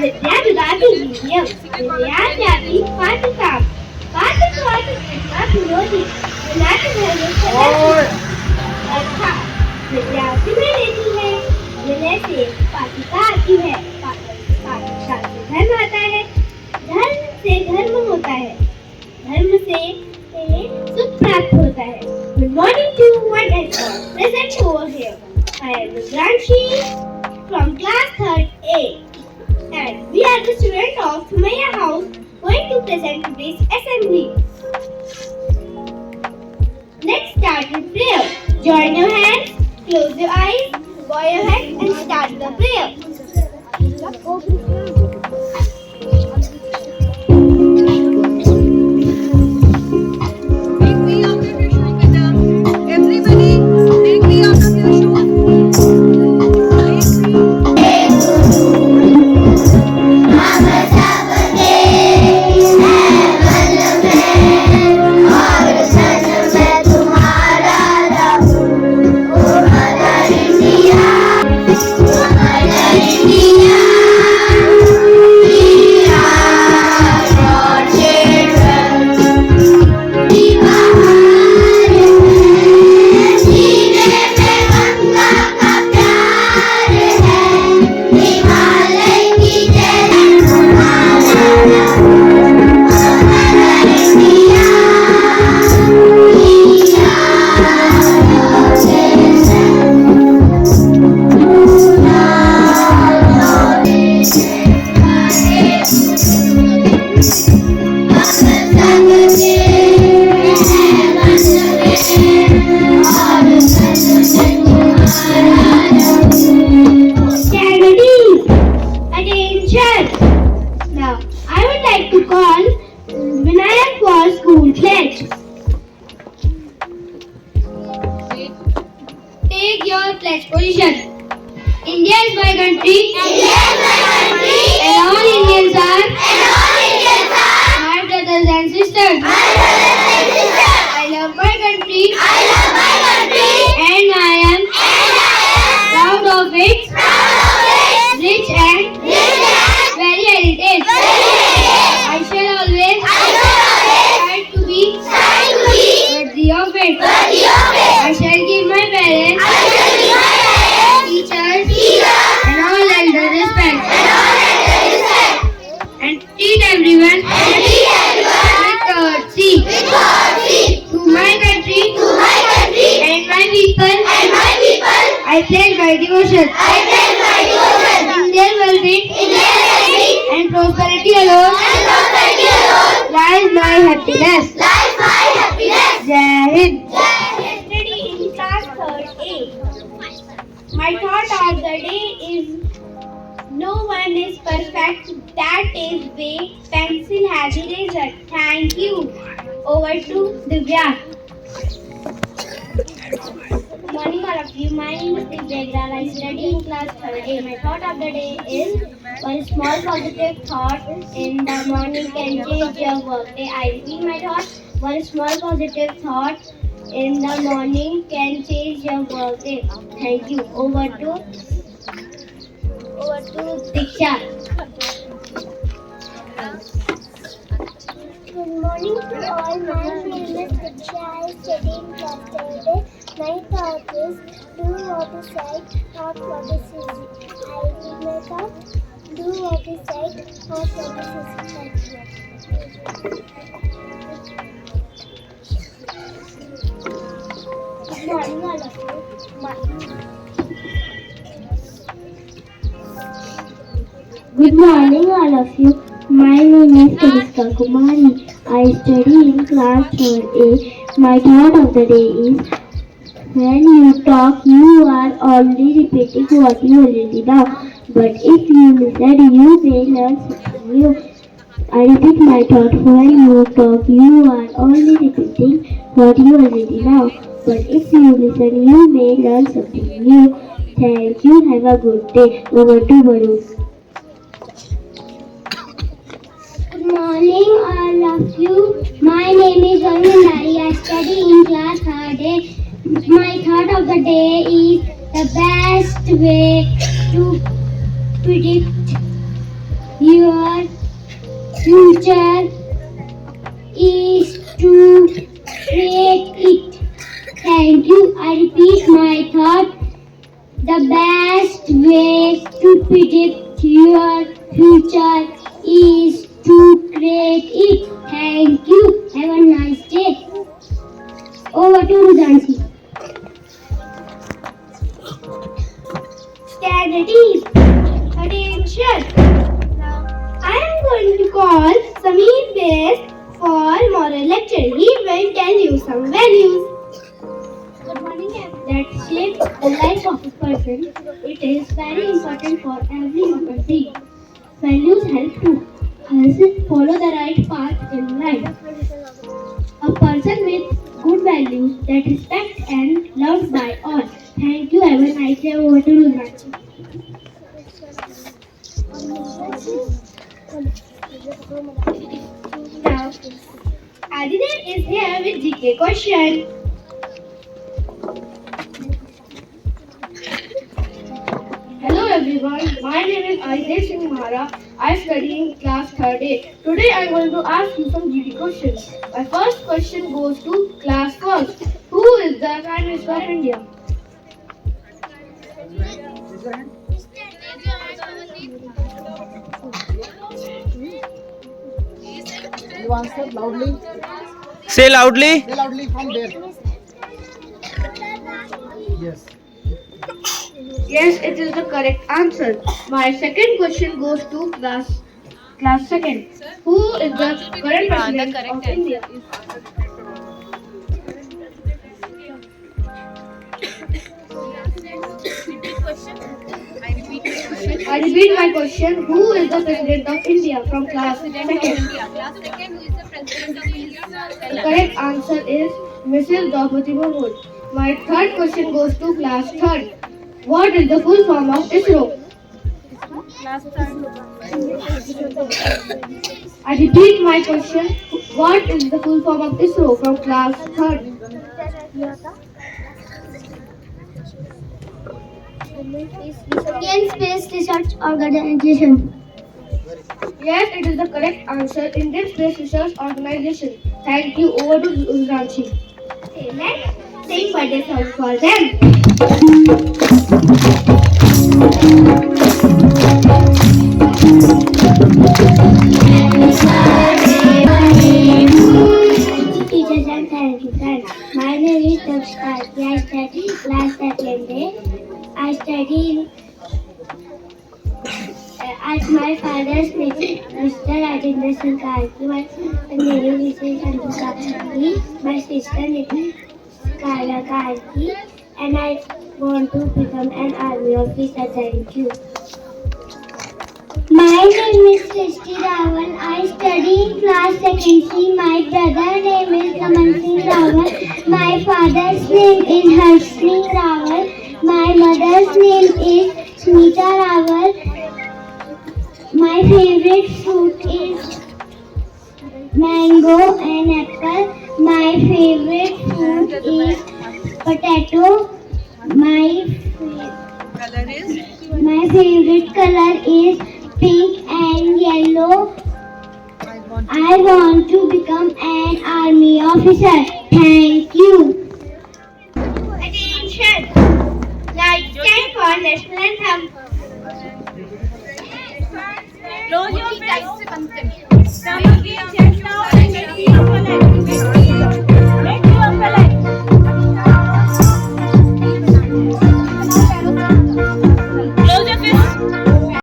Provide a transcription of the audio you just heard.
विद्या विवादी वीर्यम विद्या जाति पाठिका पाठिका कृष्णा विरोधी विनाश धर्म अर्थात विद्यार्थी में लेती है विनय से पाठिका आती है पाठिका से धर्म आता है धर्म से धर्म होता है धर्म से सुख प्राप्त होता है. Good morning to one and all present over here. I am Rudranshi from class 3rd A and we are the students of Thimayya House going to present today's assembly. Let's start with prayer. Join your hands, close your eyes, bow your head and start the prayer. Now, I would like to call Vinayak for school pledge. Take your pledge position. India is my country. India is my country. And all Indians are. And all Indians are. My brothers and sisters. My brothers and sisters. I love my country. I love my country. And I am. And I am. Proud of it. Proud of it. Rich and. Rich and. Very heritage. Very heritage. I shall always. I shall always. Strive to be. Strive to be. Worthy of it. Worthy of it. I shall give my parents. I shall give my parents. Teachers. Teachers. And all elder respect. And all elder respect. And treat everyone. And treat everyone. With courtesy. With courtesy. To my country. To my country. And my people. And my people. I pledge my devotion. I pledge my devotion. In their well-being. In their well-being. And prosperity alone. And prosperity alone. Lies my happiness. Lies my happiness. Jai Hind. Jai Hind. Study in class 3rd A. My thought of the day is no one is perfect. That is way pencil has eraser. Thank you. Over to Divya. Good morning all of you. My name is Divya. I study in class 3rd A. My thought of the day is one small positive thought in the morning can change your workday. I repeat my thought. One small positive thought in the morning can change your workday. Thank you. Over to Diksha. Good morning to all. My name is Diksha. I study in class 3rd A. My thought is do what is right, not what is easy. I read my thought. Do what is right, not what is easy. Good morning all of you. Good morning all of you. My name is Karishka Kumari. I study in class 3rd A. My thought of the day is when you talk, you are only repeating what you already know. But if you listen, you may learn something new. I repeat my thought. When you talk, you are only repeating what you already know. But if you listen, you may learn something new. Thank you. Have a good day. Over to Varun. Good morning all of you. My name is Varun. I study in class 3rd A. My thought of the day is the best way to predict your future is to create it. Thank you. I repeat my thought. The best way to predict your future is to create it. Thank you. Have a nice day. Over to Ruzansi. Stand at ease. Attention. I am going to call Sameer Best for moral lecture. He will tell you some values. Good morning, that shapes the life of a person. It is very important for every human being. Values help to us follow the right path in life. A person with good values that respect and loved by all. Thank you. Have a nice day. Over to Ruzansi. Now, Aditya is here with GK question. Hello everyone, my name is IIIA. I study in class 3rd A. Today I am going to ask you some GK questions. My first question goes to class 1st. Who is the Prime Minister of India? You answer loudly. Say loudly. Say loudly from there. Yes. Yes, it is the correct answer. My second question goes to class 2nd. Who is the current president of India? I repeat my question. Who is the president of India from class 2nd? The correct answer is Mrs. Draupadi Murmu. My third question goes to class 3rd. What is the full form of ISRO? I repeat my question. What is the full form of ISRO from class 3rd? Indian Space Research Organization. Yes, it is the correct answer. Indian Space Research Organization. Thank you. Over to Ranchi. Okay, let's sing birthday song for them. Teachers and thank you, friends. My name is Dakshita. I study class 2nd A. I study at my father's name, Mr. Rajendra Singh Karki. My name is Anju Karki. My sister name is Kala Karki. And I want to become an army officer. Thank you. My name is Srishti Rawal. I study in class 2nd C. My brother name is Aman Singh Rawal. My father's name is Harsh Singh Rawal. My mother's name is Smita Rawal. My favorite fruit is mango and apple. My favorite fruit is potato. My favorite color is pink and yellow. I want to become an army officer. Thank you. Attention. Now it's time for national anthem. Close your face.